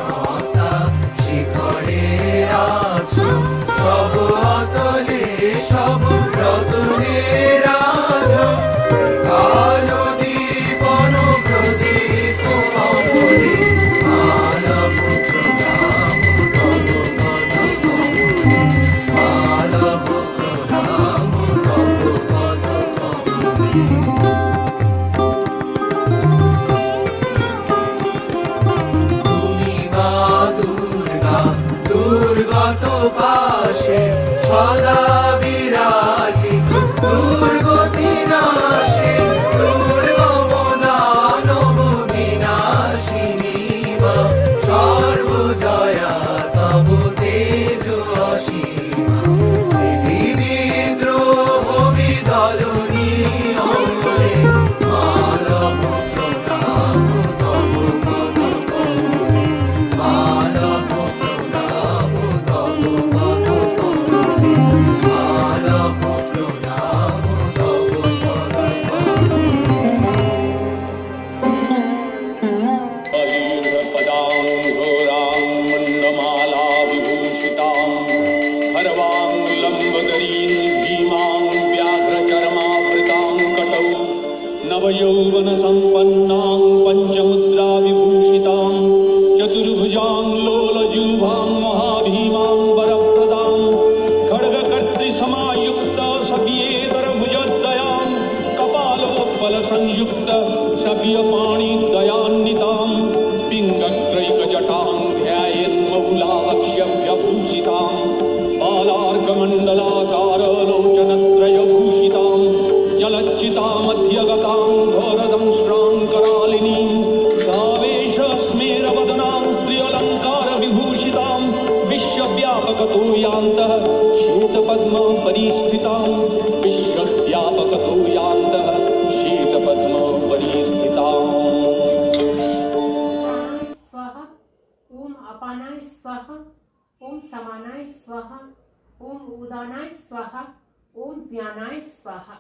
সত্তা শিখরে আছো, সব অতলে সব রতনের আছো, কালো দীপন প্রদীপ অমলে মানব প্রণাম তব পদ কমলে, মানব প্রণাম তব পদ কমলে। দুর্গত পাশে সদা বিরাজিত, দুর্গতি নাশে দুর্গম দানব বিনাশিনী মা, সর্বজয়া তব তেজ অসীমা, বিদ্রোহ বিদলনী অমলে মানব প্রণাম তব পদ কমলে, মানব প্রণাম তব পদ কমলে, মানব প্রণাম তব পদ কমলে। घोरां मुण्डमाला विभूषितां खर्वां लम्बदरीं भीमां व्याघ्रचर्मावृतां कटौ नवयौवनसम्पन्नां पञ्चमुद्रा विभूषितां चतुर्भुजां लोलजिह्वां महाभीमां वरप्रदां खड्गकर्तृसमायुक्त सव्येतरभुजद्वयां कपालोत्पलसंयुक्त सव्यपाणिद्वयान्वितां पिङ्गत्रैकजटां ध्यायेन्मौलालक्ष्यभ्यभूषितां बालार्कमण्डलाकारलोचनत्रयभूषितां जलच्चितामध्यगतां घोरदंष्ट्रां करालिनीं सावेशस्मेरवदनां स्त्रियलङ्कारविभूषितां विश्वव्यापकतो यान्तः श्वेतपद्मपरिस्थितां, विश्वव्यापकतो यान्तः श्वेतपद्मपरिस्थिताम्। स्वाहा ओम अपानाय स्वाहा ओम समानाय स्वाहा ओम उदानाय स्वाहा ओम व्यानाय स्वाहा।